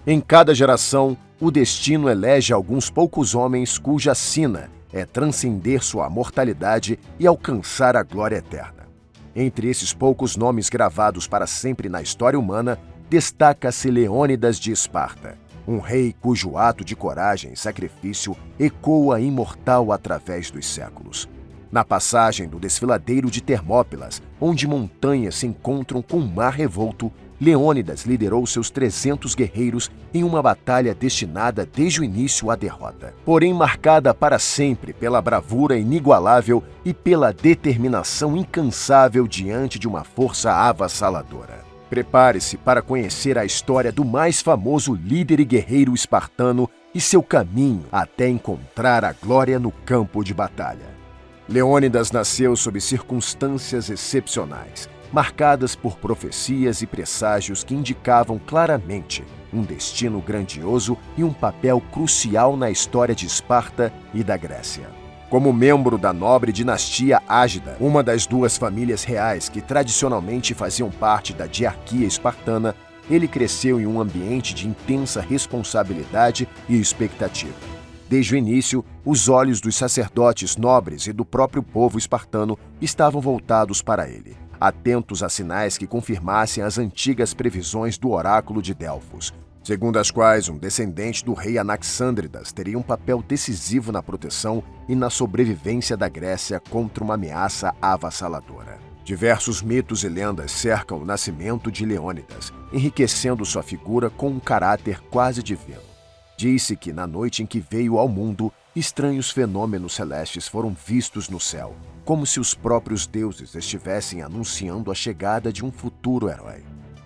Em cada geração, o destino elege alguns poucos homens cuja sina é transcender sua mortalidade e alcançar a glória eterna. Entre esses poucos nomes gravados para sempre na história humana, destaca-se Leônidas de Esparta, um rei cujo ato de coragem e sacrifício ecoa imortal através dos séculos. Na passagem do desfiladeiro de Termópilas, onde montanhas se encontram com um mar revolto, Leônidas liderou seus 300 guerreiros em uma batalha destinada desde o início à derrota, porém marcada para sempre pela bravura inigualável e pela determinação incansável diante de uma força avassaladora. Prepare-se para conhecer a história do mais famoso líder e guerreiro espartano e seu caminho até encontrar a glória no campo de batalha. Leônidas nasceu sob circunstâncias excepcionais, marcadas por profecias e presságios que indicavam claramente um destino grandioso e um papel crucial na história de Esparta e da Grécia. Como membro da nobre dinastia Ágida, uma das duas famílias reais que tradicionalmente faziam parte da diarquia espartana, ele cresceu em um ambiente de intensa responsabilidade e expectativa. Desde o início, os olhos dos sacerdotes nobres e do próprio povo espartano estavam voltados para ele, atentos a sinais que confirmassem as antigas previsões do oráculo de Delfos, segundo as quais um descendente do rei Anaxandridas teria um papel decisivo na proteção e na sobrevivência da Grécia contra uma ameaça avassaladora. Diversos mitos e lendas cercam o nascimento de Leônidas, enriquecendo sua figura com um caráter quase divino. Diz-se que, na noite em que veio ao mundo, estranhos fenômenos celestes foram vistos no céu, como se os próprios deuses estivessem anunciando a chegada de um futuro herói.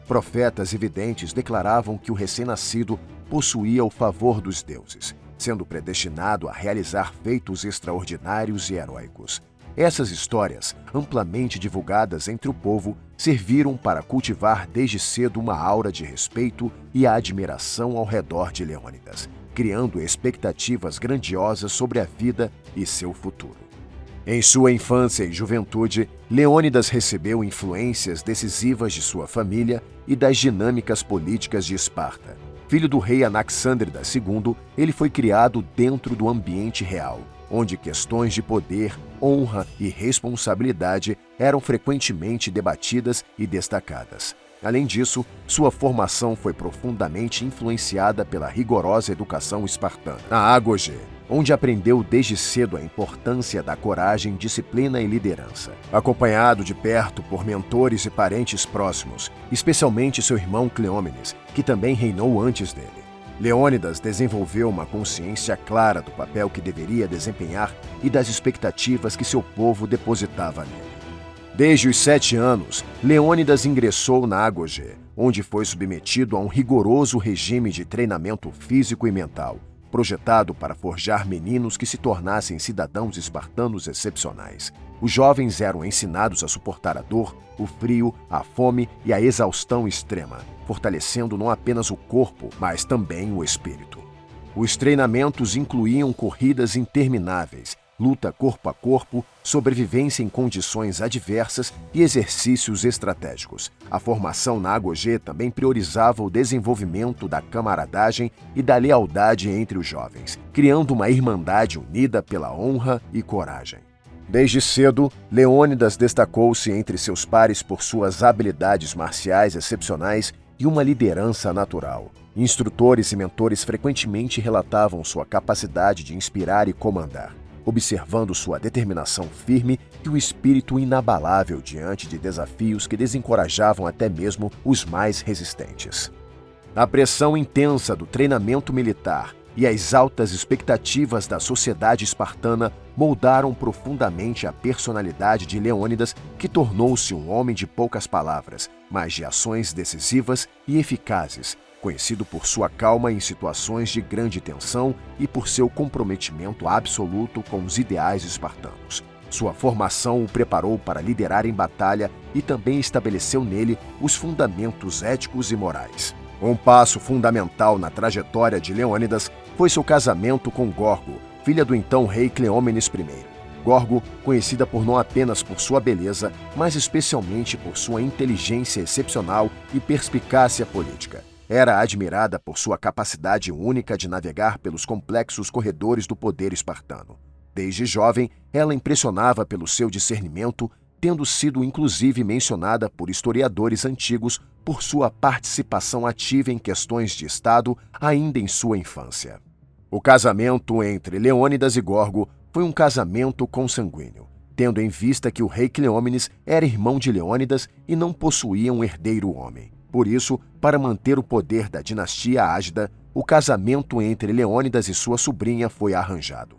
Profetas e videntes declaravam que o recém-nascido possuía o favor dos deuses, sendo predestinado a realizar feitos extraordinários e heróicos. Essas histórias, amplamente divulgadas entre o povo, serviram para cultivar desde cedo uma aura de respeito e admiração ao redor de Leônidas, criando expectativas grandiosas sobre a vida e seu futuro. Em sua infância e juventude, Leônidas recebeu influências decisivas de sua família e das dinâmicas políticas de Esparta. Filho do rei Anaxandridas II, ele foi criado dentro do ambiente real, onde questões de poder, honra e responsabilidade eram frequentemente debatidas e destacadas. Além disso, sua formação foi profundamente influenciada pela rigorosa educação espartana, na Ágogê, onde aprendeu desde cedo a importância da coragem, disciplina e liderança. Acompanhado de perto por mentores e parentes próximos, especialmente seu irmão Cleómenes, que também reinou antes dele, Leônidas desenvolveu uma consciência clara do papel que deveria desempenhar e das expectativas que seu povo depositava nele. Desde os 7 anos, Leônidas ingressou na Ágogê, onde foi submetido a um rigoroso regime de treinamento físico e mental, projetado para forjar meninos que se tornassem cidadãos espartanos excepcionais. Os jovens eram ensinados a suportar a dor, o frio, a fome e a exaustão extrema, fortalecendo não apenas o corpo, mas também o espírito. Os treinamentos incluíam corridas intermináveis, luta corpo a corpo, sobrevivência em condições adversas e exercícios estratégicos. A formação na Ágogê também priorizava o desenvolvimento da camaradagem e da lealdade entre os jovens, criando uma irmandade unida pela honra e coragem. Desde cedo, Leônidas destacou-se entre seus pares por suas habilidades marciais excepcionais e uma liderança natural. Instrutores e mentores frequentemente relatavam sua capacidade de inspirar e comandar, observando sua determinação firme e o espírito inabalável diante de desafios que desencorajavam até mesmo os mais resistentes. A pressão intensa do treinamento militar e as altas expectativas da sociedade espartana moldaram profundamente a personalidade de Leônidas, que tornou-se um homem de poucas palavras, mas de ações decisivas e eficazes, conhecido por sua calma em situações de grande tensão e por seu comprometimento absoluto com os ideais espartanos. Sua formação o preparou para liderar em batalha e também estabeleceu nele os fundamentos éticos e morais. Um passo fundamental na trajetória de Leônidas foi seu casamento com Gorgo, filha do então rei Cleómenes I. Gorgo, conhecida por não apenas por sua beleza, mas especialmente por sua inteligência excepcional e perspicácia política. Era admirada por sua capacidade única de navegar pelos complexos corredores do poder espartano. Desde jovem, ela impressionava pelo seu discernimento, tendo sido inclusive mencionada por historiadores antigos por sua participação ativa em questões de Estado ainda em sua infância. O casamento entre Leônidas e Gorgo foi um casamento consanguíneo, tendo em vista que o rei Cleómenes era irmão de Leônidas e não possuía um herdeiro homem. Por isso, para manter o poder da dinastia Ágida, o casamento entre Leônidas e sua sobrinha foi arranjado.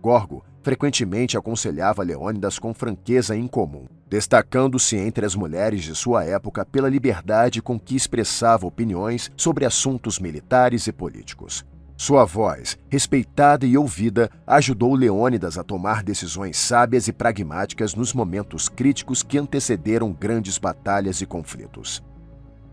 Gorgo frequentemente aconselhava Leônidas com franqueza incomum, destacando-se entre as mulheres de sua época pela liberdade com que expressava opiniões sobre assuntos militares e políticos. Sua voz, respeitada e ouvida, ajudou Leônidas a tomar decisões sábias e pragmáticas nos momentos críticos que antecederam grandes batalhas e conflitos.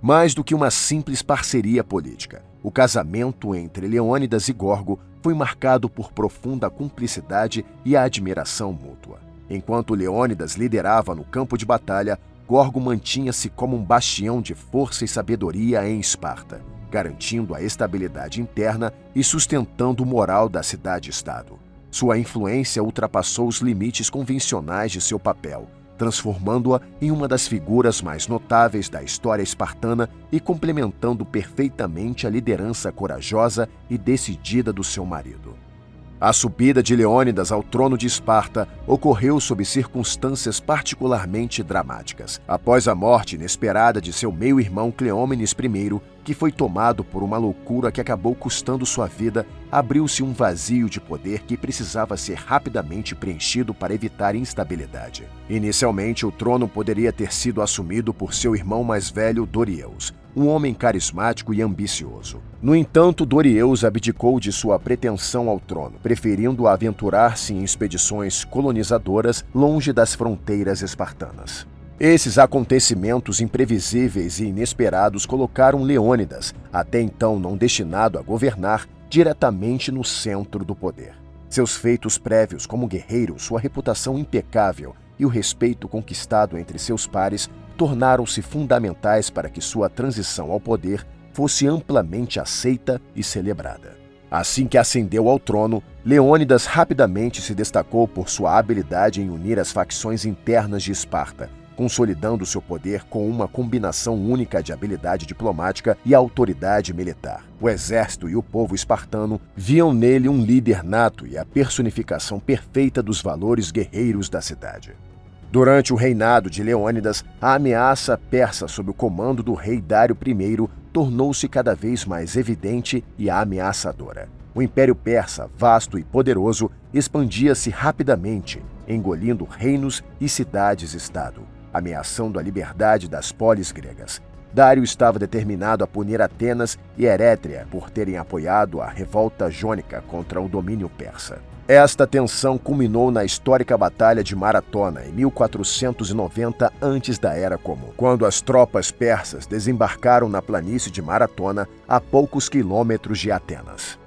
Mais do que uma simples parceria política, o casamento entre Leônidas e Gorgo foi marcado por profunda cumplicidade e admiração mútua. Enquanto Leônidas liderava no campo de batalha, Gorgo mantinha-se como um bastião de força e sabedoria em Esparta, garantindo a estabilidade interna e sustentando o moral da cidade-estado. Sua influência ultrapassou os limites convencionais de seu papel, transformando-a em uma das figuras mais notáveis da história espartana e complementando perfeitamente a liderança corajosa e decidida do seu marido. A subida de Leônidas ao trono de Esparta ocorreu sob circunstâncias particularmente dramáticas. Após a morte inesperada de seu meio-irmão Cleómenes I, que foi tomado por uma loucura que acabou custando sua vida, abriu-se um vazio de poder que precisava ser rapidamente preenchido para evitar instabilidade. Inicialmente, o trono poderia ter sido assumido por seu irmão mais velho, Dorieus, um homem carismático e ambicioso. No entanto, Dorieus abdicou de sua pretensão ao trono, preferindo aventurar-se em expedições colonizadoras longe das fronteiras espartanas. Esses acontecimentos imprevisíveis e inesperados colocaram Leônidas, até então não destinado a governar, diretamente no centro do poder. Seus feitos prévios como guerreiro, sua reputação impecável e o respeito conquistado entre seus pares tornaram-se fundamentais para que sua transição ao poder fosse amplamente aceita e celebrada. Assim que ascendeu ao trono, Leônidas rapidamente se destacou por sua habilidade em unir as facções internas de Esparta, consolidando seu poder com uma combinação única de habilidade diplomática e autoridade militar. O exército e o povo espartano viam nele um líder nato e a personificação perfeita dos valores guerreiros da cidade. Durante o reinado de Leônidas, a ameaça persa sob o comando do rei Dário I tornou-se cada vez mais evidente e ameaçadora. O Império Persa, vasto e poderoso, expandia-se rapidamente, engolindo reinos e cidades-estado, ameaçando a liberdade das polis gregas. Dário estava determinado a punir Atenas e Erétria por terem apoiado a revolta jônica contra o domínio persa. Esta tensão culminou na histórica Batalha de Maratona, em 1490 antes da Era Comum, quando as tropas persas desembarcaram na planície de Maratona, a poucos quilômetros de Atenas.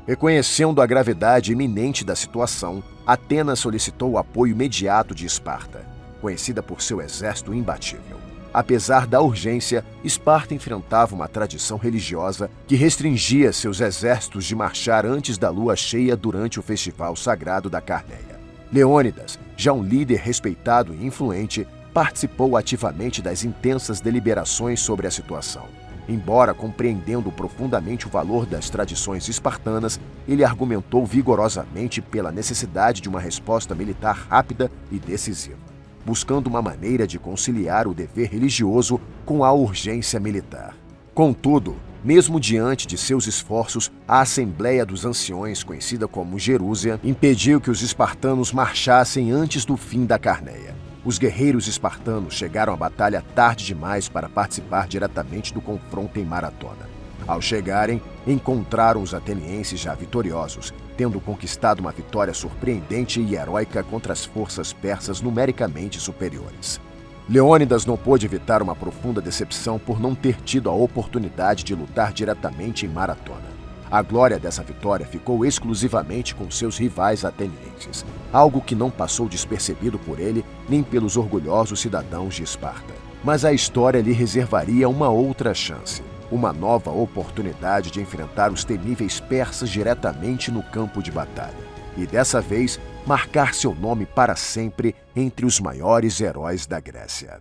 Reconhecendo a gravidade iminente da situação, Atenas solicitou o apoio imediato de Esparta, conhecida por seu exército imbatível. Apesar da urgência, Esparta enfrentava uma tradição religiosa que restringia seus exércitos de marchar antes da lua cheia durante o festival sagrado da Carneia. Leônidas, já um líder respeitado e influente, participou ativamente das intensas deliberações sobre a situação. Embora compreendendo profundamente o valor das tradições espartanas, ele argumentou vigorosamente pela necessidade de uma resposta militar rápida e decisiva, buscando uma maneira de conciliar o dever religioso com a urgência militar. Contudo, mesmo diante de seus esforços, a Assembleia dos Anciões, conhecida como Gerúsia, impediu que os espartanos marchassem antes do fim da Carneia. Os guerreiros espartanos chegaram à batalha tarde demais para participar diretamente do confronto em Maratona. Ao chegarem, encontraram os atenienses já vitoriosos, tendo conquistado uma vitória surpreendente e heróica contra as forças persas numericamente superiores. Leônidas não pôde evitar uma profunda decepção por não ter tido a oportunidade de lutar diretamente em Maratona. A glória dessa vitória ficou exclusivamente com seus rivais atenienses, algo que não passou despercebido por ele nem pelos orgulhosos cidadãos de Esparta. Mas a história lhe reservaria uma outra chance. uma nova oportunidade de enfrentar os temíveis persas diretamente no campo de batalha, e dessa vez marcar seu nome para sempre entre os maiores heróis da Grécia.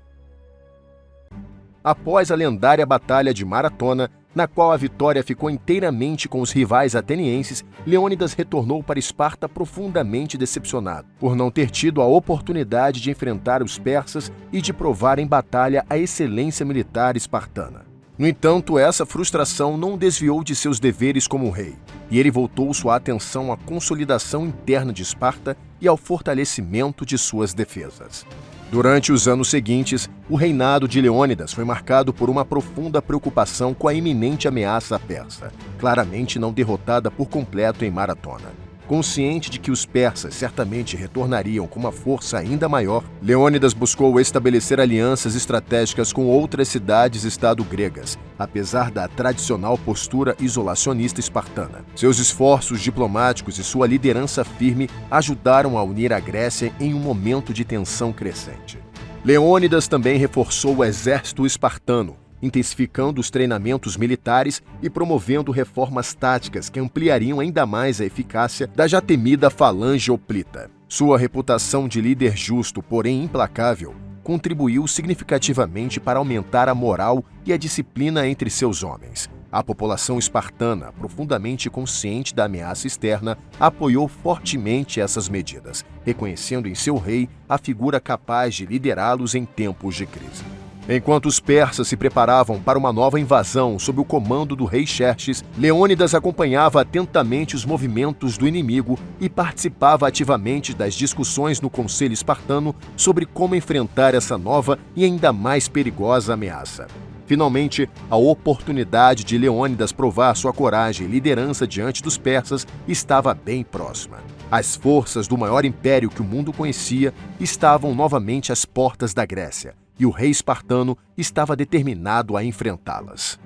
Após a lendária Batalha de Maratona, na qual a vitória ficou inteiramente com os rivais atenienses, Leônidas retornou para Esparta profundamente decepcionado, por não ter tido a oportunidade de enfrentar os persas e de provar em batalha a excelência militar espartana. No entanto, essa frustração não o desviou de seus deveres como rei, e ele voltou sua atenção à consolidação interna de Esparta e ao fortalecimento de suas defesas. Durante os anos seguintes, o reinado de Leônidas foi marcado por uma profunda preocupação com a iminente ameaça persa, claramente não derrotada por completo em Maratona. Consciente de que os persas certamente retornariam com uma força ainda maior, Leônidas buscou estabelecer alianças estratégicas com outras cidades-estado gregas, apesar da tradicional postura isolacionista espartana. Seus esforços diplomáticos e sua liderança firme ajudaram a unir a Grécia em um momento de tensão crescente. Leônidas também reforçou o exército espartano, intensificando os treinamentos militares e promovendo reformas táticas que ampliariam ainda mais a eficácia da já temida falange hoplita. Sua reputação de líder justo, porém implacável, contribuiu significativamente para aumentar a moral e a disciplina entre seus homens. A população espartana, profundamente consciente da ameaça externa, apoiou fortemente essas medidas, reconhecendo em seu rei a figura capaz de liderá-los em tempos de crise. Enquanto os persas se preparavam para uma nova invasão sob o comando do rei Xerxes, Leônidas acompanhava atentamente os movimentos do inimigo e participava ativamente das discussões no Conselho Espartano sobre como enfrentar essa nova e ainda mais perigosa ameaça. Finalmente, a oportunidade de Leônidas provar sua coragem e liderança diante dos persas estava bem próxima. As forças do maior império que o mundo conhecia estavam novamente às portas da Grécia, e o rei espartano estava determinado a enfrentá-las.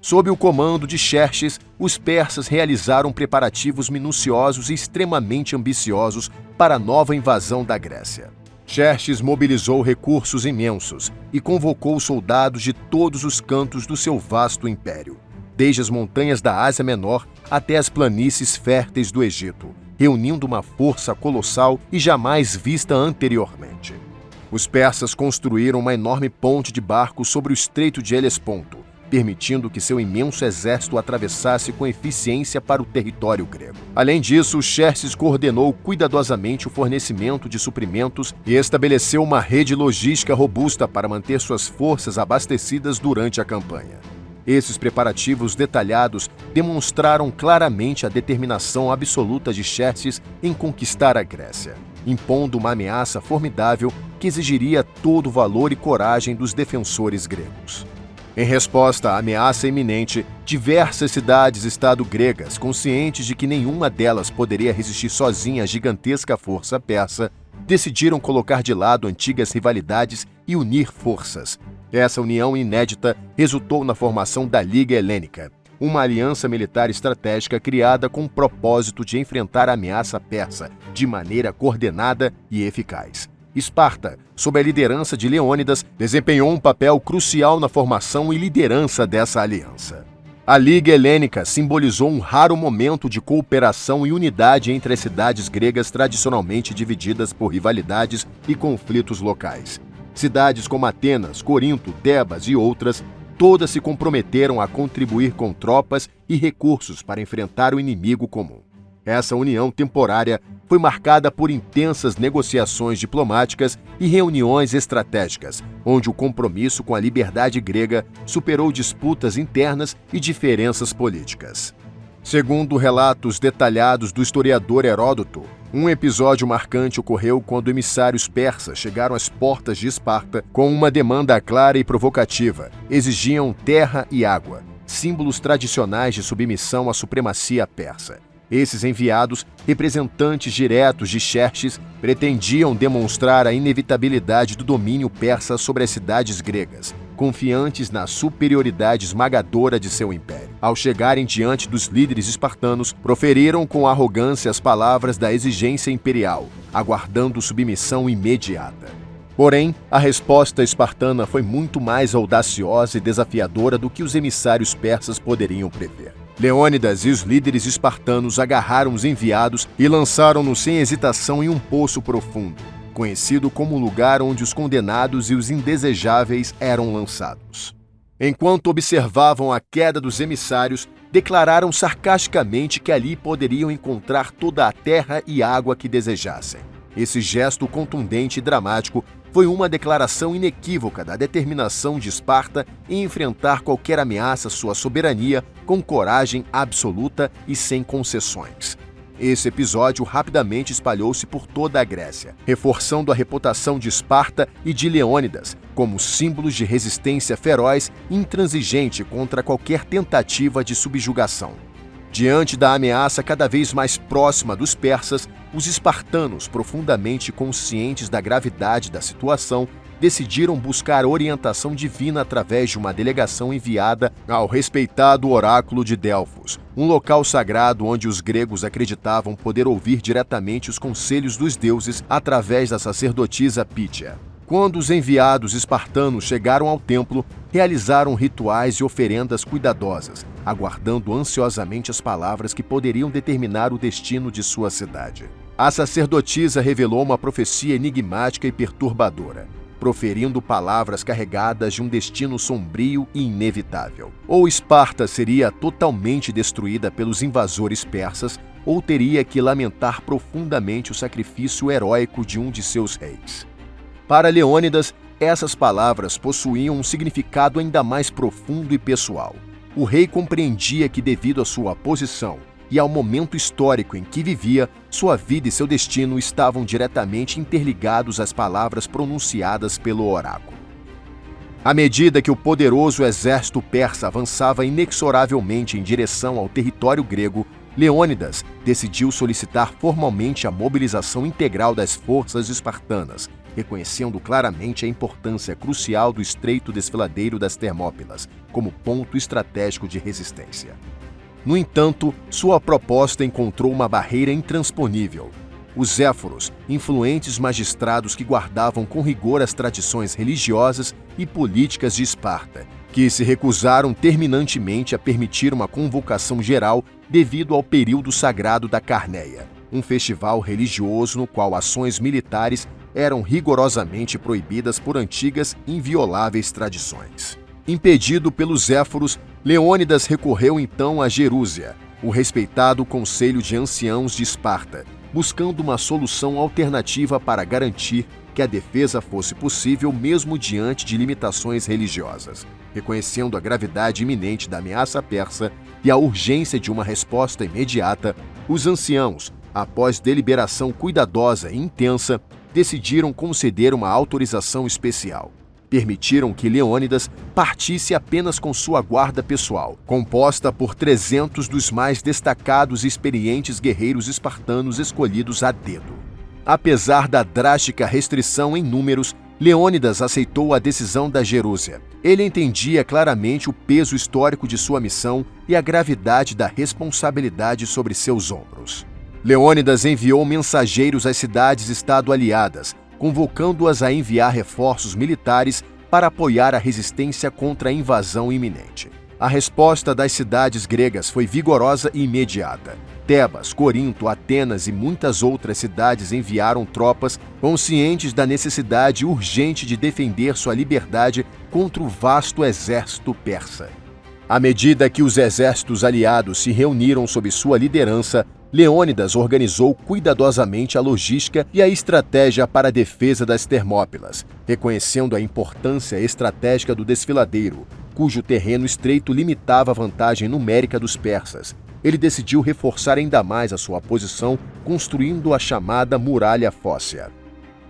Sob o comando de Xerxes, os persas realizaram preparativos minuciosos e extremamente ambiciosos para a nova invasão da Grécia. Xerxes mobilizou recursos imensos e convocou soldados de todos os cantos do seu vasto império, desde as montanhas da Ásia Menor até as planícies férteis do Egito, reunindo uma força colossal e jamais vista anteriormente. Os persas construíram uma enorme ponte de barcos sobre o Estreito de Helesponto, permitindo que seu imenso exército atravessasse com eficiência para o território grego. Além disso, Xerxes coordenou cuidadosamente o fornecimento de suprimentos e estabeleceu uma rede logística robusta para manter suas forças abastecidas durante a campanha. Esses preparativos detalhados demonstraram claramente a determinação absoluta de Xerxes em conquistar a Grécia, impondo uma ameaça formidável que exigiria todo o valor e coragem dos defensores gregos. Em resposta à ameaça iminente, diversas cidades-estado gregas, conscientes de que nenhuma delas poderia resistir sozinha à gigantesca força persa, decidiram colocar de lado antigas rivalidades e unir forças. Essa união inédita resultou na formação da Liga Helênica, uma aliança militar estratégica criada com o propósito de enfrentar a ameaça persa de maneira coordenada e eficaz. Esparta, sob a liderança de Leônidas, desempenhou um papel crucial na formação e liderança dessa aliança. A Liga Helênica simbolizou um raro momento de cooperação e unidade entre as cidades gregas tradicionalmente divididas por rivalidades e conflitos locais. Cidades como Atenas, Corinto, Tebas e outras, todas se comprometeram a contribuir com tropas e recursos para enfrentar o inimigo comum. Essa união temporária foi marcada por intensas negociações diplomáticas e reuniões estratégicas, onde o compromisso com a liberdade grega superou disputas internas e diferenças políticas. Segundo relatos detalhados do historiador Heródoto, um episódio marcante ocorreu quando emissários persas chegaram às portas de Esparta com uma demanda clara e provocativa. Exigiam terra e água, símbolos tradicionais de submissão à supremacia persa. Esses enviados, representantes diretos de Xerxes, pretendiam demonstrar a inevitabilidade do domínio persa sobre as cidades gregas, confiantes na superioridade esmagadora de seu império. Ao chegarem diante dos líderes espartanos, proferiram com arrogância as palavras da exigência imperial, aguardando submissão imediata. Porém, a resposta espartana foi muito mais audaciosa e desafiadora do que os emissários persas poderiam prever. Leônidas e os líderes espartanos agarraram os enviados e lançaram-nos sem hesitação em um poço profundo, conhecido como o lugar onde os condenados e os indesejáveis eram lançados. Enquanto observavam a queda dos emissários, declararam sarcasticamente que ali poderiam encontrar toda a terra e água que desejassem. Esse gesto contundente e dramático foi uma declaração inequívoca da determinação de Esparta em enfrentar qualquer ameaça à sua soberania com coragem absoluta e sem concessões. Esse episódio rapidamente espalhou-se por toda a Grécia, reforçando a reputação de Esparta e de Leônidas como símbolos de resistência feroz e intransigente contra qualquer tentativa de subjugação. Diante da ameaça cada vez mais próxima dos persas, os espartanos, profundamente conscientes da gravidade da situação, decidiram buscar orientação divina através de uma delegação enviada ao respeitado oráculo de Delfos, um local sagrado onde os gregos acreditavam poder ouvir diretamente os conselhos dos deuses através da sacerdotisa Pítia. Quando os enviados espartanos chegaram ao templo, realizaram rituais e oferendas cuidadosas, aguardando ansiosamente as palavras que poderiam determinar o destino de sua cidade. A sacerdotisa revelou uma profecia enigmática e perturbadora, proferindo palavras carregadas de um destino sombrio e inevitável. Ou Esparta seria totalmente destruída pelos invasores persas, ou teria que lamentar profundamente o sacrifício heróico de um de seus reis. Para Leônidas, essas palavras possuíam um significado ainda mais profundo e pessoal. O rei compreendia que, devido à sua posição e ao momento histórico em que vivia, sua vida e seu destino estavam diretamente interligados às palavras pronunciadas pelo oráculo. À medida que o poderoso exército persa avançava inexoravelmente em direção ao território grego, Leônidas decidiu solicitar formalmente a mobilização integral das forças espartanas, reconhecendo claramente a importância crucial do estreito desfiladeiro das Termópilas como ponto estratégico de resistência. No entanto, sua proposta encontrou uma barreira intransponível. Os éforos, influentes magistrados que guardavam com rigor as tradições religiosas e políticas de Esparta, que se recusaram terminantemente a permitir uma convocação geral devido ao período sagrado da Carneia, um festival religioso no qual ações militares eram rigorosamente proibidas por antigas e invioláveis tradições. Impedido pelos éforos, Leônidas recorreu então a Jerúsia, o respeitado Conselho de Anciãos de Esparta, buscando uma solução alternativa para garantir que a defesa fosse possível mesmo diante de limitações religiosas. Reconhecendo a gravidade iminente da ameaça persa e a urgência de uma resposta imediata, os anciãos, após deliberação cuidadosa e intensa, decidiram conceder uma autorização especial. Permitiram que Leônidas partisse apenas com sua guarda pessoal, composta por 300 dos mais destacados e experientes guerreiros espartanos escolhidos a dedo. Apesar da drástica restrição em números, Leônidas aceitou a decisão da Jerúsia. Ele entendia claramente o peso histórico de sua missão e a gravidade da responsabilidade sobre seus ombros. Leônidas enviou mensageiros às cidades-estado aliadas, convocando-as a enviar reforços militares para apoiar a resistência contra a invasão iminente. A resposta das cidades gregas foi vigorosa e imediata. Tebas, Corinto, Atenas e muitas outras cidades enviaram tropas conscientes da necessidade urgente de defender sua liberdade contra o vasto exército persa. À medida que os exércitos aliados se reuniram sob sua liderança, Leônidas organizou cuidadosamente a logística e a estratégia para a defesa das Termópilas, reconhecendo a importância estratégica do desfiladeiro, cujo terreno estreito limitava a vantagem numérica dos persas. Ele decidiu reforçar ainda mais a sua posição, construindo a chamada Muralha Fóssia.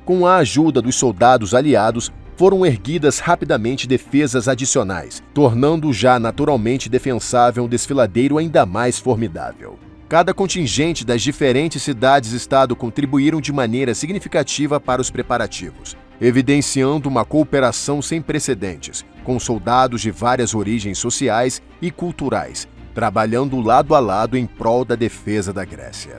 Com a ajuda dos soldados aliados, foram erguidas rapidamente defesas adicionais, tornando já naturalmente defensável um desfiladeiro ainda mais formidável. Cada contingente das diferentes cidades-estado contribuíram de maneira significativa para os preparativos, evidenciando uma cooperação sem precedentes, com soldados de várias origens sociais e culturais, trabalhando lado a lado em prol da defesa da Grécia.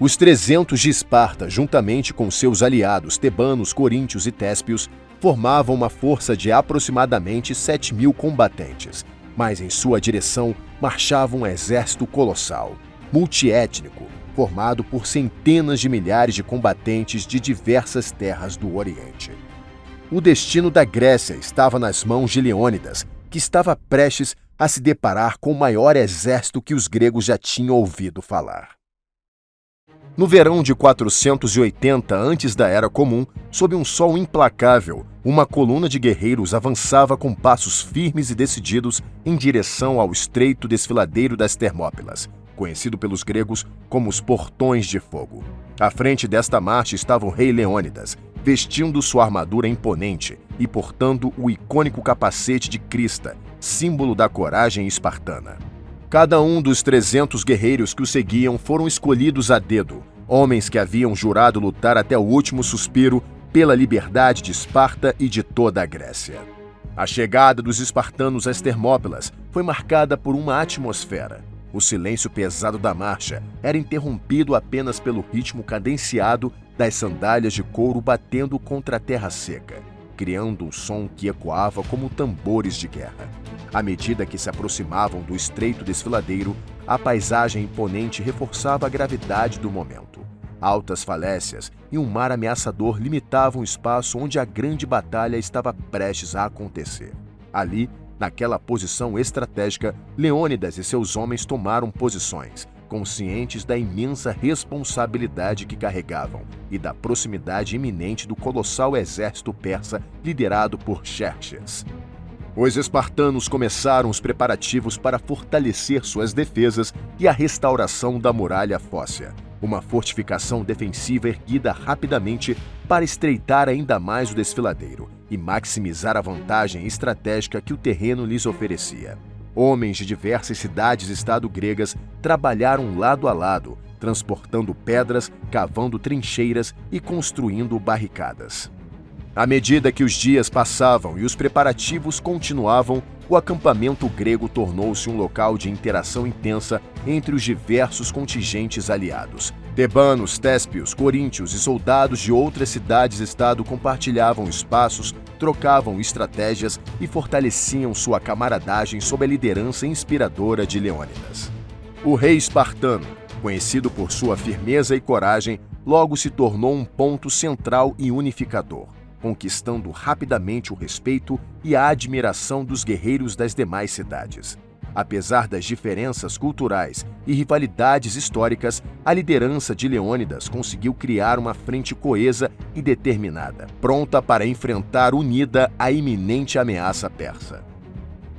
Os 300 de Esparta, juntamente com seus aliados tebanos, coríntios e téspios, formavam uma força de aproximadamente 7.000 combatentes, mas em sua direção marchava um exército colossal, multiétnico, formado por centenas de milhares de combatentes de diversas terras do Oriente. O destino da Grécia estava nas mãos de Leônidas, que estava prestes a se deparar com o maior exército que os gregos já tinham ouvido falar. No verão de 480 antes da Era Comum, sob um sol implacável, uma coluna de guerreiros avançava com passos firmes e decididos em direção ao estreito desfiladeiro das Termópilas, conhecido pelos gregos como os Portões de Fogo. À frente desta marcha estava o rei Leônidas, vestindo sua armadura imponente e portando o icônico capacete de crista, símbolo da coragem espartana. Cada um dos 300 guerreiros que o seguiam foram escolhidos a dedo, homens que haviam jurado lutar até o último suspiro pela liberdade de Esparta e de toda a Grécia. A chegada dos espartanos às Termópilas foi marcada por uma atmosfera. O silêncio pesado da marcha era interrompido apenas pelo ritmo cadenciado das sandálias de couro batendo contra a terra seca, criando um som que ecoava como tambores de guerra. À medida que se aproximavam do estreito desfiladeiro, a paisagem imponente reforçava a gravidade do momento. Altas falésias e um mar ameaçador limitavam o espaço onde a grande batalha estava prestes a acontecer. Ali, naquela posição estratégica, Leônidas e seus homens tomaram posições, conscientes da imensa responsabilidade que carregavam e da proximidade iminente do colossal exército persa liderado por Xerxes. Os espartanos começaram os preparativos para fortalecer suas defesas e a restauração da muralha fóssia, uma fortificação defensiva erguida rapidamente para estreitar ainda mais o desfiladeiro e maximizar a vantagem estratégica que o terreno lhes oferecia. Homens de diversas cidades-estado gregas trabalharam lado a lado, transportando pedras, cavando trincheiras e construindo barricadas. À medida que os dias passavam e os preparativos continuavam, o acampamento grego tornou-se um local de interação intensa entre os diversos contingentes aliados. Tebanos, téspios, coríntios e soldados de outras cidades-estado compartilhavam espaços, trocavam estratégias e fortaleciam sua camaradagem sob a liderança inspiradora de Leônidas. O rei espartano, conhecido por sua firmeza e coragem, logo se tornou um ponto central e unificador, conquistando rapidamente o respeito e a admiração dos guerreiros das demais cidades. Apesar das diferenças culturais e rivalidades históricas, a liderança de Leônidas conseguiu criar uma frente coesa e determinada, pronta para enfrentar unida a iminente ameaça persa.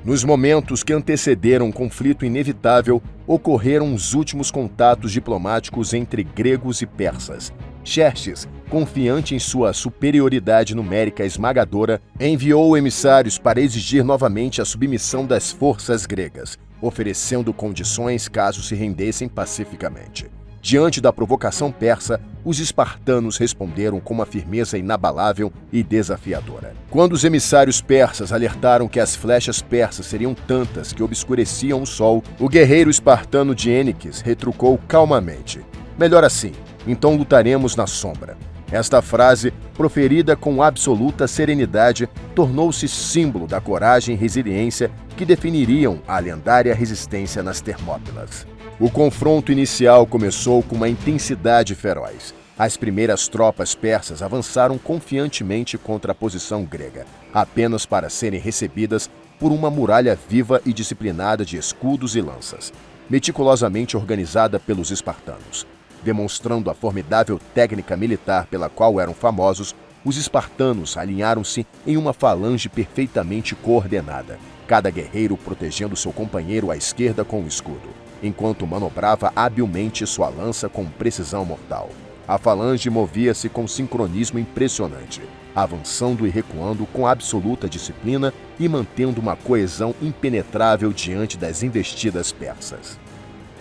Nos momentos que antecederam o conflito inevitável, ocorreram os últimos contatos diplomáticos entre gregos e persas. Xerxes, confiante em sua superioridade numérica esmagadora, enviou emissários para exigir novamente a submissão das forças gregas, oferecendo condições caso se rendessem pacificamente. Diante da provocação persa, os espartanos responderam com uma firmeza inabalável e desafiadora. Quando os emissários persas alertaram que as flechas persas seriam tantas que obscureciam o sol, o guerreiro espartano de Êniques retrucou calmamente: "Melhor assim, então lutaremos na sombra." Esta frase, proferida com absoluta serenidade, tornou-se símbolo da coragem e resiliência que definiriam a lendária resistência nas Termópilas. O confronto inicial começou com uma intensidade feroz. As primeiras tropas persas avançaram confiantemente contra a posição grega, apenas para serem recebidas por uma muralha viva e disciplinada de escudos e lanças, meticulosamente organizada pelos espartanos. Demonstrando a formidável técnica militar pela qual eram famosos, os espartanos alinharam-se em uma falange perfeitamente coordenada, cada guerreiro protegendo seu companheiro à esquerda com o escudo, enquanto manobrava habilmente sua lança com precisão mortal. A falange movia-se com sincronismo impressionante, avançando e recuando com absoluta disciplina e mantendo uma coesão impenetrável diante das investidas persas.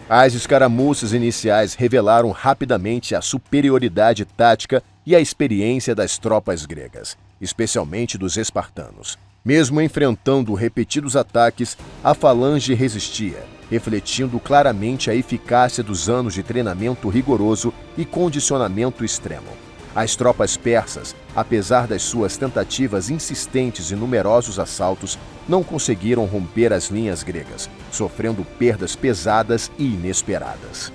As escaramuças iniciais revelaram rapidamente a superioridade tática e a experiência das tropas gregas, especialmente dos espartanos. Mesmo enfrentando repetidos ataques, a falange resistia, refletindo claramente a eficácia dos anos de treinamento rigoroso e condicionamento extremo. As tropas persas, apesar das suas tentativas insistentes e numerosos assaltos, não conseguiram romper as linhas gregas, sofrendo perdas pesadas e inesperadas.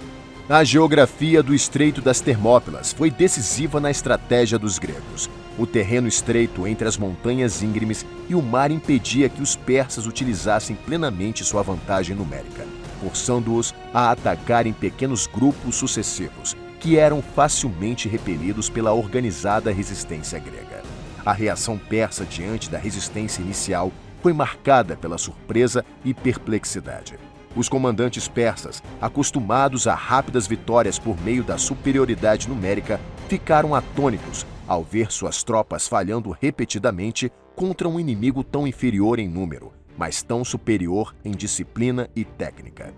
A geografia do Estreito das Termópilas foi decisiva na estratégia dos gregos. O terreno estreito entre as montanhas íngremes e o mar impedia que os persas utilizassem plenamente sua vantagem numérica, forçando-os a atacar em pequenos grupos sucessivos, que eram facilmente repelidos pela organizada resistência grega. A reação persa diante da resistência inicial foi marcada pela surpresa e perplexidade. Os comandantes persas, acostumados a rápidas vitórias por meio da superioridade numérica, ficaram atônitos ao ver suas tropas falhando repetidamente contra um inimigo tão inferior em número, mas tão superior em disciplina e técnica.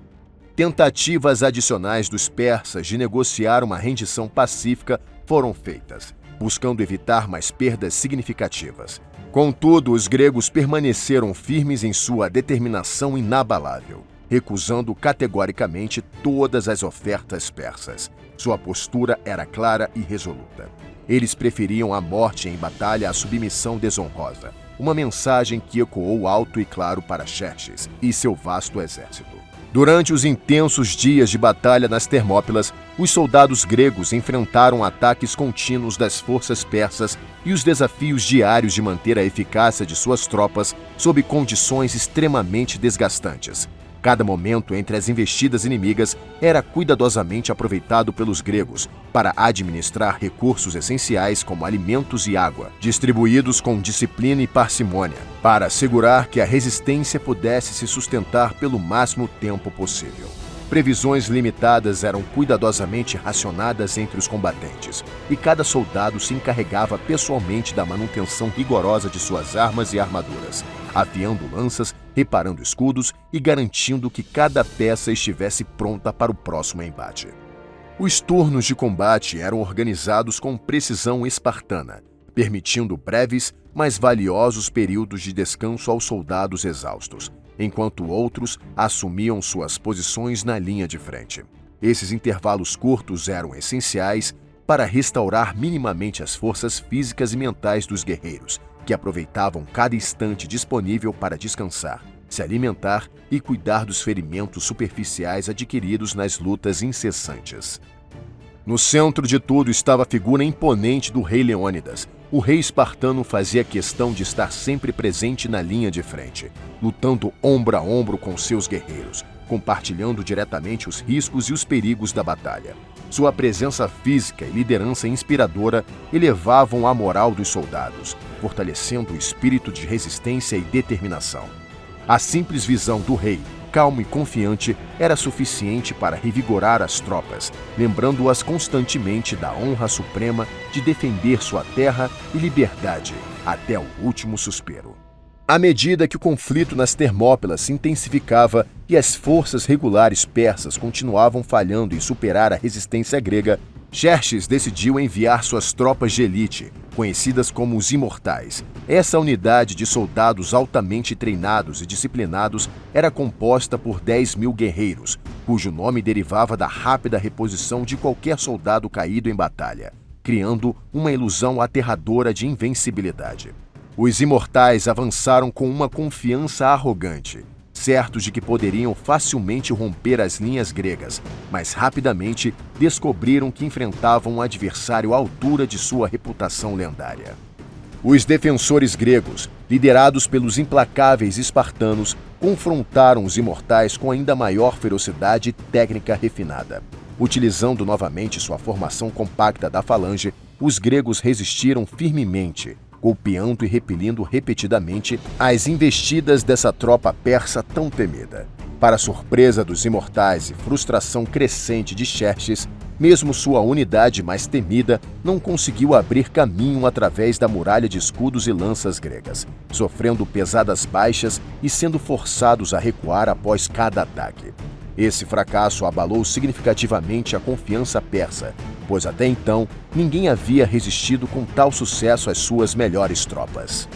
Tentativas adicionais dos persas de negociar uma rendição pacífica foram feitas, buscando evitar mais perdas significativas. Contudo, os gregos permaneceram firmes em sua determinação inabalável, recusando categoricamente todas as ofertas persas. Sua postura era clara e resoluta. Eles preferiam a morte em batalha à submissão desonrosa, uma mensagem que ecoou alto e claro para Xerxes e seu vasto exército. Durante os intensos dias de batalha nas Termópilas, os soldados gregos enfrentaram ataques contínuos das forças persas e os desafios diários de manter a eficácia de suas tropas sob condições extremamente desgastantes. Cada momento entre as investidas inimigas era cuidadosamente aproveitado pelos gregos para administrar recursos essenciais como alimentos e água, distribuídos com disciplina e parcimônia, para assegurar que a resistência pudesse se sustentar pelo máximo tempo possível. Previsões limitadas eram cuidadosamente racionadas entre os combatentes, e cada soldado se encarregava pessoalmente da manutenção rigorosa de suas armas e armaduras, afiando lanças, reparando escudos e garantindo que cada peça estivesse pronta para o próximo embate. Os turnos de combate eram organizados com precisão espartana, permitindo breves, mas valiosos períodos de descanso aos soldados exaustos, enquanto outros assumiam suas posições na linha de frente. Esses intervalos curtos eram essenciais para restaurar minimamente as forças físicas e mentais dos guerreiros, que aproveitavam cada instante disponível para descansar, se alimentar e cuidar dos ferimentos superficiais adquiridos nas lutas incessantes. No centro de tudo estava a figura imponente do rei Leônidas. O rei espartano fazia questão de estar sempre presente na linha de frente, lutando ombro a ombro com seus guerreiros, compartilhando diretamente os riscos e os perigos da batalha. Sua presença física e liderança inspiradora elevavam a moral dos soldados, fortalecendo o espírito de resistência e determinação. A simples visão do rei, calmo e confiante, era suficiente para revigorar as tropas, lembrando-as constantemente da honra suprema de defender sua terra e liberdade até o último suspiro. À medida que o conflito nas Termópilas se intensificava e as forças regulares persas continuavam falhando em superar a resistência grega, Xerxes decidiu enviar suas tropas de elite, conhecidas como os Imortais. Essa unidade de soldados altamente treinados e disciplinados era composta por 10.000 guerreiros, cujo nome derivava da rápida reposição de qualquer soldado caído em batalha, criando uma ilusão aterradora de invencibilidade. Os Imortais avançaram com uma confiança arrogante, certos de que poderiam facilmente romper as linhas gregas, mas rapidamente descobriram que enfrentavam um adversário à altura de sua reputação lendária. Os defensores gregos, liderados pelos implacáveis espartanos, confrontaram os Imortais com ainda maior ferocidade e técnica refinada. Utilizando novamente sua formação compacta da falange, os gregos resistiram firmemente, golpeando e repelindo repetidamente as investidas dessa tropa persa tão temida. Para surpresa dos Imortais e frustração crescente de Xerxes, mesmo sua unidade mais temida não conseguiu abrir caminho através da muralha de escudos e lanças gregas, sofrendo pesadas baixas e sendo forçados a recuar após cada ataque. Esse fracasso abalou significativamente a confiança persa, pois até então ninguém havia resistido com tal sucesso às suas melhores tropas.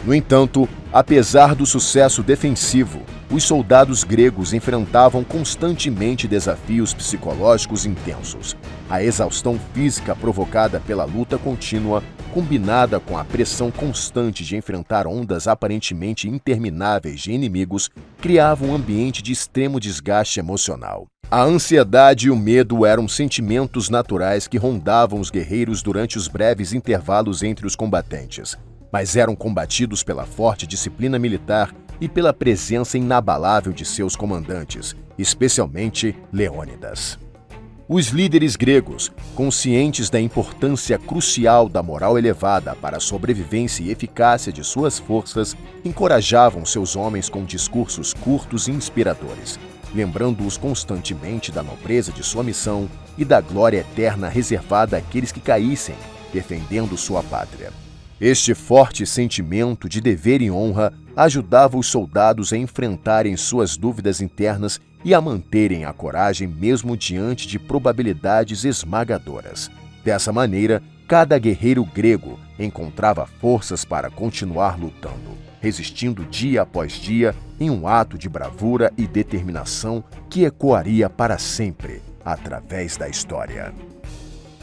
No entanto, apesar do sucesso defensivo, os soldados gregos enfrentavam constantemente desafios psicológicos intensos. A exaustão física provocada pela luta contínua, combinada com a pressão constante de enfrentar ondas aparentemente intermináveis de inimigos, criava um ambiente de extremo desgaste emocional. A ansiedade e o medo eram sentimentos naturais que rondavam os guerreiros durante os breves intervalos entre os combatentes, mas eram combatidos pela forte disciplina militar e pela presença inabalável de seus comandantes, especialmente Leônidas. Os líderes gregos, conscientes da importância crucial da moral elevada para a sobrevivência e eficácia de suas forças, encorajavam seus homens com discursos curtos e inspiradores, lembrando-os constantemente da nobreza de sua missão e da glória eterna reservada àqueles que caíssem, defendendo sua pátria. Este forte sentimento de dever e honra ajudava os soldados a enfrentarem suas dúvidas internas e a manterem a coragem mesmo diante de probabilidades esmagadoras. Dessa maneira, cada guerreiro grego encontrava forças para continuar lutando, resistindo dia após dia em um ato de bravura e determinação que ecoaria para sempre através da história.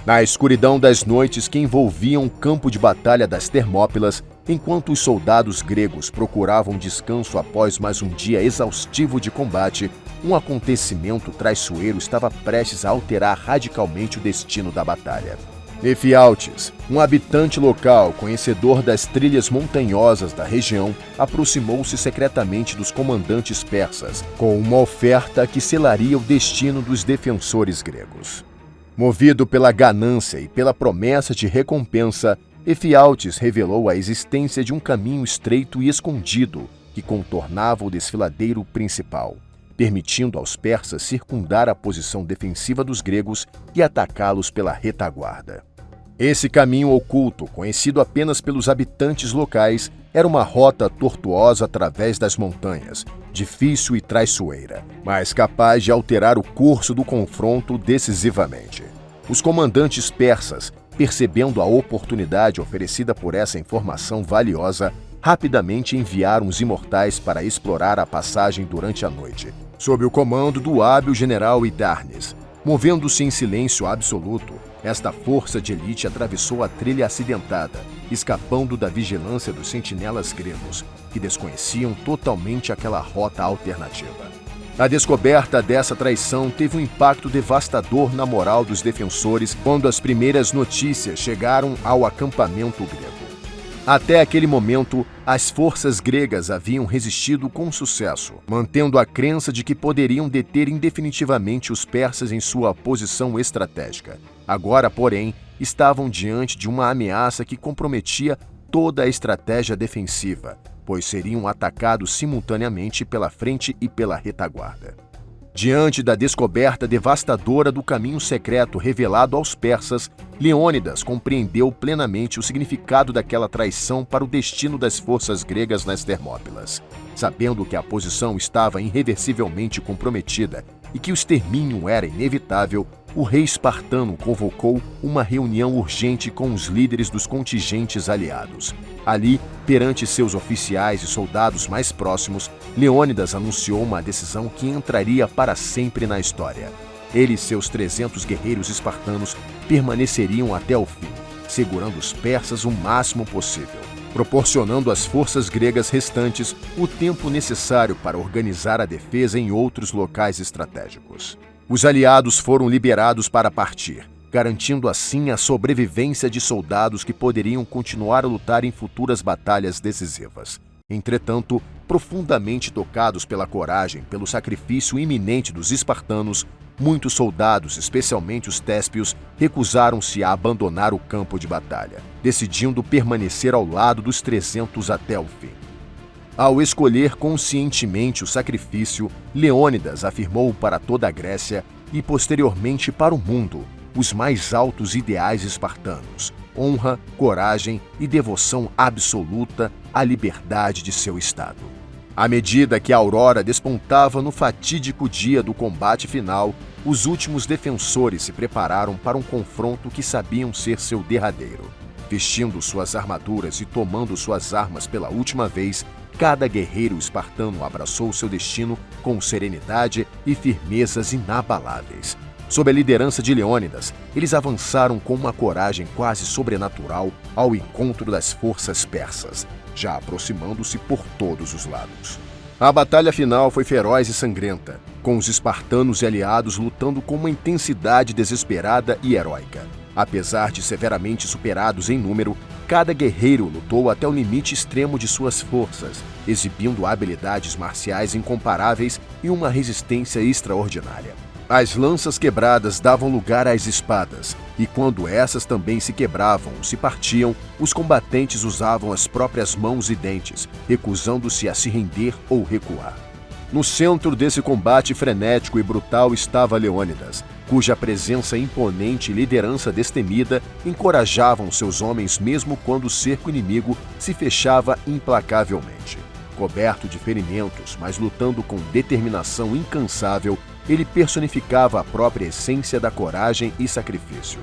Na escuridão das noites que envolviam o campo de batalha das Termópilas, enquanto os soldados gregos procuravam descanso após mais um dia exaustivo de combate, um acontecimento traiçoeiro estava prestes a alterar radicalmente o destino da batalha. Efialtes, um habitante local conhecedor das trilhas montanhosas da região, aproximou-se secretamente dos comandantes persas, com uma oferta que selaria o destino dos defensores gregos. Movido pela ganância e pela promessa de recompensa, Efialtes revelou a existência de um caminho estreito e escondido que contornava o desfiladeiro principal, permitindo aos persas circundar a posição defensiva dos gregos e atacá-los pela retaguarda. Esse caminho oculto, conhecido apenas pelos habitantes locais, era uma rota tortuosa através das montanhas, difícil e traiçoeira, mas capaz de alterar o curso do confronto decisivamente. Os comandantes persas, percebendo a oportunidade oferecida por essa informação valiosa, rapidamente enviaram os imortais para explorar a passagem durante a noite, sob o comando do hábil general Hidarnes. Movendo-se em silêncio absoluto, esta força de elite atravessou a trilha acidentada, escapando da vigilância dos sentinelas gregos, que desconheciam totalmente aquela rota alternativa. A descoberta dessa traição teve um impacto devastador na moral dos defensores quando as primeiras notícias chegaram ao acampamento grego. Até aquele momento, as forças gregas haviam resistido com sucesso, mantendo a crença de que poderiam deter indefinitivamente os persas em sua posição estratégica. Agora, porém, estavam diante de uma ameaça que comprometia toda a estratégia defensiva, pois seriam atacados simultaneamente pela frente e pela retaguarda. Diante da descoberta devastadora do caminho secreto revelado aos persas, Leônidas compreendeu plenamente o significado daquela traição para o destino das forças gregas nas Termópilas. Sabendo que a posição estava irreversivelmente comprometida e que o extermínio era inevitável, o rei espartano convocou uma reunião urgente com os líderes dos contingentes aliados. Ali, perante seus oficiais e soldados mais próximos, Leônidas anunciou uma decisão que entraria para sempre na história. Ele e seus 300 guerreiros espartanos permaneceriam até o fim, segurando os persas o máximo possível, proporcionando às forças gregas restantes o tempo necessário para organizar a defesa em outros locais estratégicos. Os aliados foram liberados para partir, garantindo assim a sobrevivência de soldados que poderiam continuar a lutar em futuras batalhas decisivas. Entretanto, profundamente tocados pela coragem, pelo sacrifício iminente dos espartanos, muitos soldados, especialmente os téspios, recusaram-se a abandonar o campo de batalha, decidindo permanecer ao lado dos 300 até o fim. Ao escolher conscientemente o sacrifício, Leônidas afirmou para toda a Grécia e posteriormente para o mundo os mais altos ideais espartanos: honra, coragem e devoção absoluta à liberdade de seu estado. À medida que a aurora despontava no fatídico dia do combate final, os últimos defensores se prepararam para um confronto que sabiam ser seu derradeiro. Vestindo suas armaduras e tomando suas armas pela última vez, cada guerreiro espartano abraçou seu destino com serenidade e firmezas inabaláveis. Sob a liderança de Leônidas, eles avançaram com uma coragem quase sobrenatural ao encontro das forças persas, já aproximando-se por todos os lados. A batalha final foi feroz e sangrenta, com os espartanos e aliados lutando com uma intensidade desesperada e heróica. Apesar de severamente superados em número, cada guerreiro lutou até o limite extremo de suas forças, exibindo habilidades marciais incomparáveis e uma resistência extraordinária. As lanças quebradas davam lugar às espadas, e quando essas também se quebravam ou se partiam, os combatentes usavam as próprias mãos e dentes, recusando-se a se render ou recuar. No centro desse combate frenético e brutal estava Leônidas, cuja presença imponente e liderança destemida encorajavam seus homens mesmo quando o cerco inimigo se fechava implacavelmente. Coberto de ferimentos, mas lutando com determinação incansável, ele personificava a própria essência da coragem e sacrifício.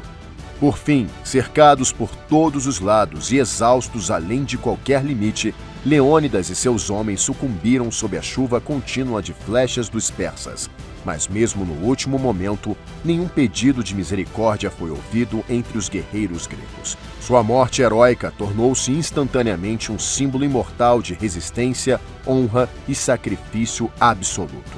Por fim, cercados por todos os lados e exaustos além de qualquer limite, Leônidas e seus homens sucumbiram sob a chuva contínua de flechas dos persas. Mas mesmo no último momento, nenhum pedido de misericórdia foi ouvido entre os guerreiros gregos. Sua morte heróica tornou-se instantaneamente um símbolo imortal de resistência, honra e sacrifício absoluto.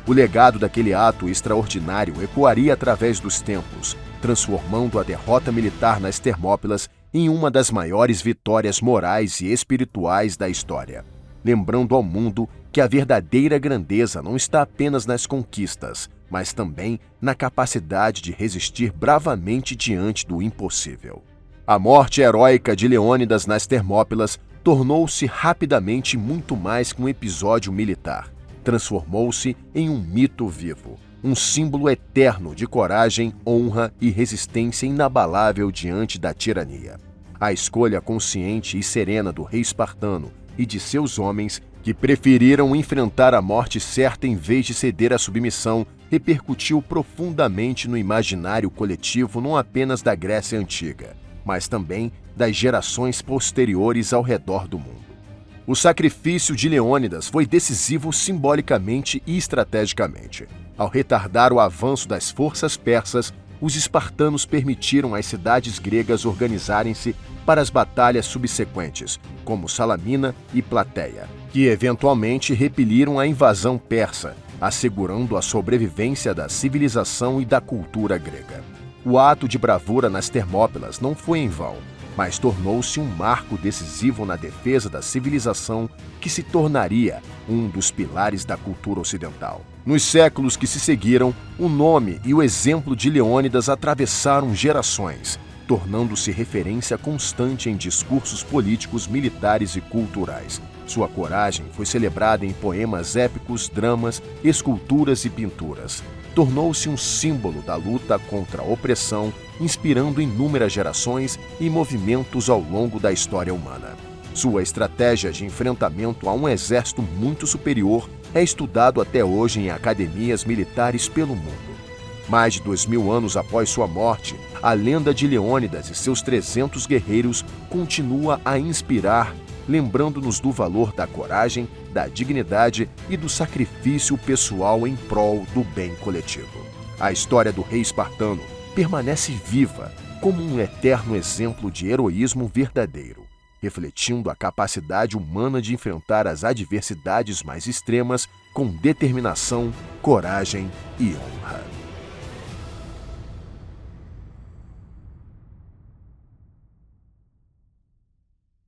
O legado daquele ato extraordinário ecoaria através dos tempos, transformando a derrota militar nas Termópilas em uma das maiores vitórias morais e espirituais da história, lembrando ao mundo que a verdadeira grandeza não está apenas nas conquistas, mas também na capacidade de resistir bravamente diante do impossível. A morte heróica de Leônidas nas Termópilas tornou-se rapidamente muito mais que um episódio militar. Transformou-se em um mito vivo, um símbolo eterno de coragem, honra e resistência inabalável diante da tirania. A escolha consciente e serena do rei espartano e de seus homens, que preferiram enfrentar a morte certa em vez de ceder à submissão, repercutiu profundamente no imaginário coletivo não apenas da Grécia Antiga, mas também das gerações posteriores ao redor do mundo. O sacrifício de Leônidas foi decisivo simbolicamente e estrategicamente. Ao retardar o avanço das forças persas, os espartanos permitiram às cidades gregas organizarem-se para as batalhas subsequentes, como Salamina e Plateia, que eventualmente repeliram a invasão persa, assegurando a sobrevivência da civilização e da cultura grega. O ato de bravura nas Termópilas não foi em vão, mas tornou-se um marco decisivo na defesa da civilização que se tornaria um dos pilares da cultura ocidental. Nos séculos que se seguiram, o nome e o exemplo de Leônidas atravessaram gerações, tornando-se referência constante em discursos políticos, militares e culturais. Sua coragem foi celebrada em poemas épicos, dramas, esculturas e pinturas. Tornou-se um símbolo da luta contra a opressão, inspirando inúmeras gerações e movimentos ao longo da história humana. Sua estratégia de enfrentamento a um exército muito superior é estudado até hoje em academias militares pelo mundo. Mais de 2000 anos após sua morte, a lenda de Leônidas e seus 300 guerreiros continua a inspirar, lembrando-nos do valor da coragem, da dignidade e do sacrifício pessoal em prol do bem coletivo. A história do rei espartano permanece viva como um eterno exemplo de heroísmo verdadeiro, refletindo a capacidade humana de enfrentar as adversidades mais extremas com determinação, coragem e honra.